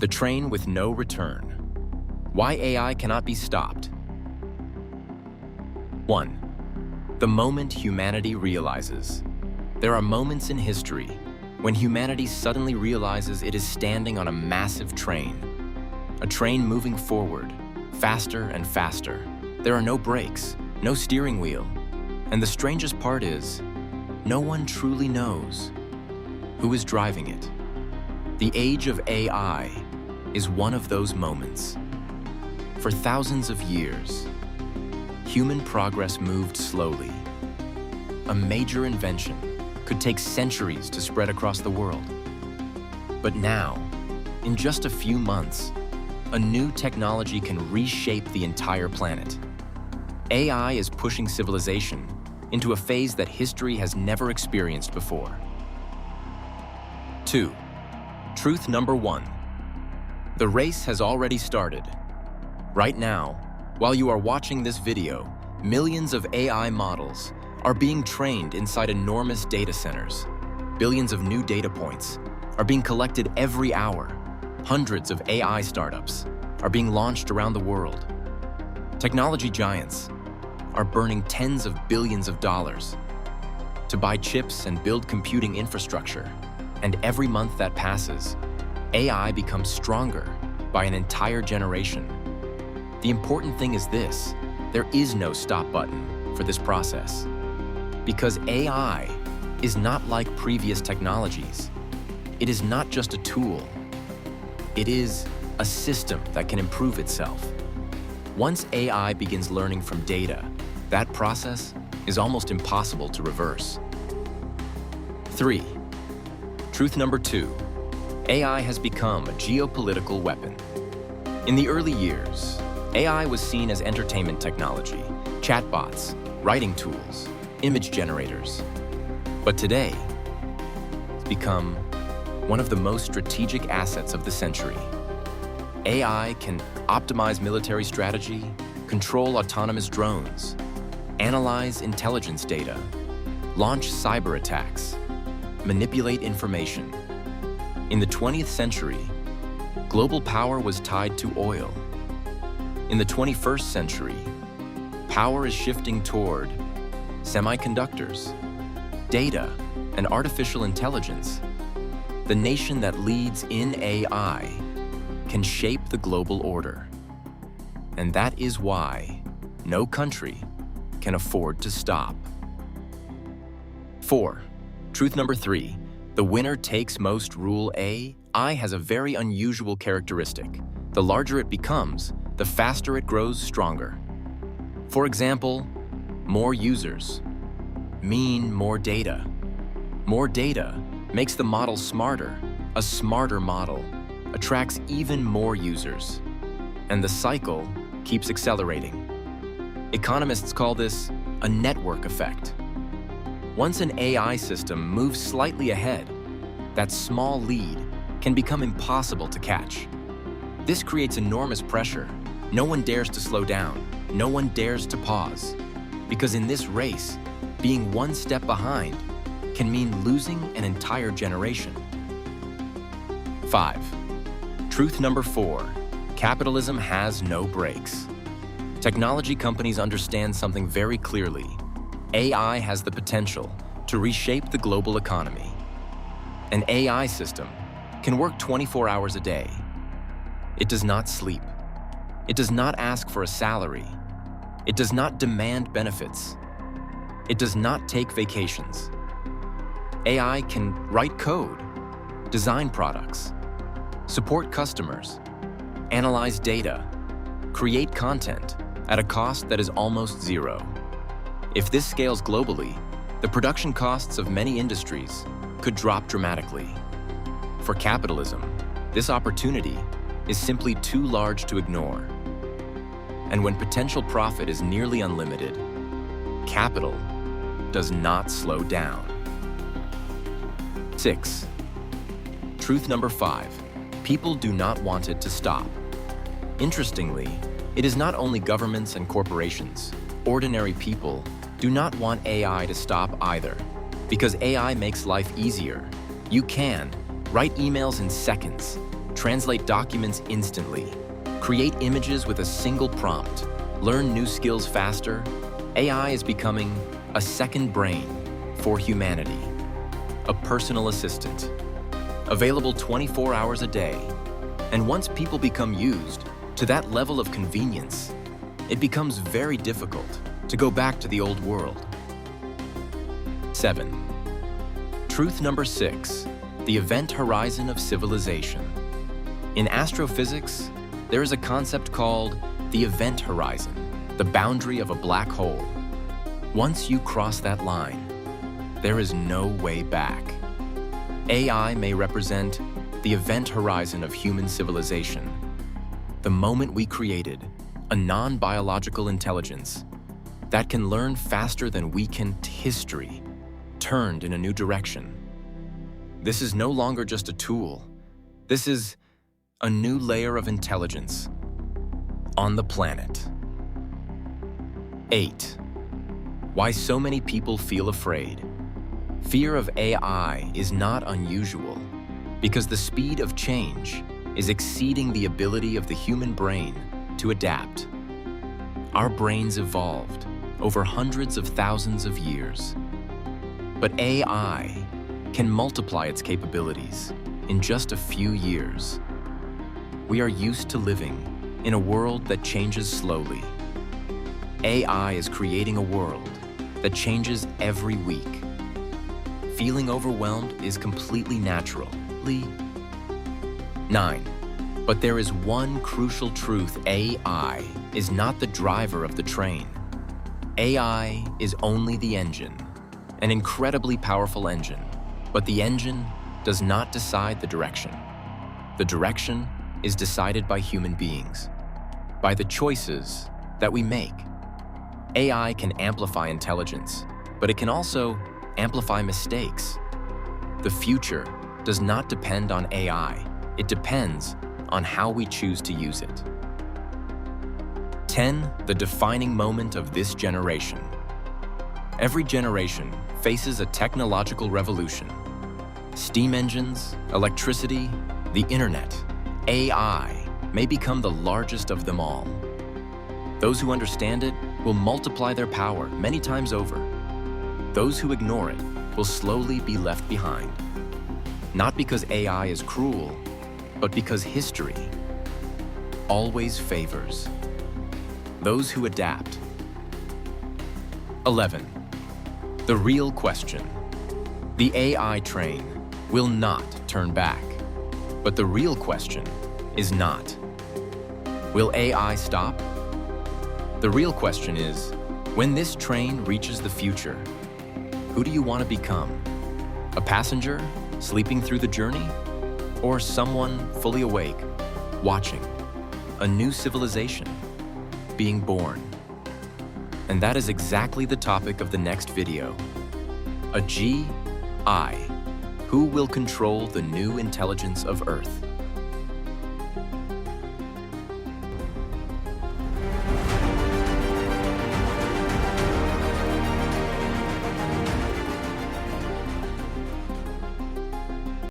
The train with no return. Why AI cannot be stopped. 1. The moment humanity realizes. There are moments in history when humanity suddenly realizes it is standing on a massive train. A train moving forward, faster and faster. There are no brakes, no steering wheel. And the strangest part is, no one truly knows who is driving it. The age of AI is one of those moments. For thousands of years, human progress moved slowly. A major invention could take centuries to spread across the world. But now, in just a few months, a new technology can reshape the entire planet. AI is pushing civilization into a phase that history has never experienced before. 2. Truth number 1. The race has already started. Right now, while you are watching this video, millions of AI models are being trained inside enormous data centers. Billions of new data points are being collected every hour. Hundreds of AI startups are being launched around the world. Technology giants are burning tens of billions of dollars to buy chips and build computing infrastructure. And every month that passes, AI becomes stronger by an entire generation. The important thing is this: there is no stop button for this process. Because AI is not like previous technologies. It is not just a tool. It is a system that can improve itself. Once AI begins learning from data, that process is almost impossible to reverse. 3. Truth number 2. AI has become a geopolitical weapon. In the early years, AI was seen as entertainment technology, chatbots, writing tools, image generators. But today, it's become one of the most strategic assets of the century. AI can optimize military strategy, control autonomous drones, analyze intelligence data, launch cyber attacks, manipulate information. In the 20th century, global power was tied to oil. In the 21st century, power is shifting toward semiconductors, data, and artificial intelligence. The nation that leads in AI can shape the global order. And that is why no country can afford to stop. 4. Truth number 3. The winner takes most rule. AI has a very unusual characteristic. The larger it becomes, the faster it grows stronger. For example, more users mean more data. More data makes the model smarter. A smarter model attracts even more users. And the cycle keeps accelerating. Economists call this a network effect. Once an AI system moves slightly ahead, that small lead can become impossible to catch. This creates enormous pressure. No one dares to slow down. No one dares to pause. Because in this race, being one step behind can mean losing an entire generation. 5. Truth number 4. Capitalism has no brakes. Technology companies understand something very clearly. AI has the potential to reshape the global economy. An AI system can work 24 hours a day. It does not sleep. It does not ask for a salary. It does not demand benefits. It does not take vacations. AI can write code, design products, support customers, analyze data, create content at a cost that is almost zero. If this scales globally, the production costs of many industries could drop dramatically. For capitalism, this opportunity is simply too large to ignore. And when potential profit is nearly unlimited, capital does not slow down. 6. Truth number 5. People do not want it to stop. Interestingly, it is not only governments and corporations. Ordinary people do not want AI to stop either. Because AI makes life easier. You can write emails in seconds, translate documents instantly, create images with a single prompt, learn new skills faster, AI is becoming a second brain for humanity, a personal assistant, available 24 hours a day. And once people become used to that level of convenience, it becomes very difficult to go back to the old world. 7. Truth number 6, the event horizon of civilization. In astrophysics, there is a concept called the event horizon, the boundary of a black hole. Once you cross that line, there is no way back. AI may represent the event horizon of human civilization, the moment we created a non-biological intelligence that can learn faster than we can. History turned in a new direction. This is no longer just a tool. This is a new layer of intelligence on the planet. 8. Why so many people feel afraid. Fear of AI is not unusual because the speed of change is exceeding the ability of the human brain to adapt. Our brains evolved over hundreds of thousands of years, but AI can multiply its capabilities in just a few years. We are used to living in a world that changes slowly. AI is creating a world that changes every week. Feeling overwhelmed is completely natural. 9. But there is one crucial truth: AI is not the driver of the train. AI is only the engine, an incredibly powerful engine, but the engine does not decide the direction. The direction is decided by human beings, by the choices that we make. AI can amplify intelligence, but it can also amplify mistakes. The future does not depend on AI. It depends on how we choose to use it. 10. The defining moment of this generation. Every generation faces a technological revolution. Steam engines, electricity, the internet, AI may become the largest of them all. Those who understand it will multiply their power many times over. Those who ignore it will slowly be left behind. Not because AI is cruel, but because history always favors those who adapt. 11. The real question. The AI train will not turn back. But the real question is not, will AI stop? The real question is, when this train reaches the future, who do you want to become? A passenger sleeping through the journey? Or someone fully awake, watching a new civilization being born? And that is exactly the topic of the next video. A GI. Who will control the new intelligence of Earth?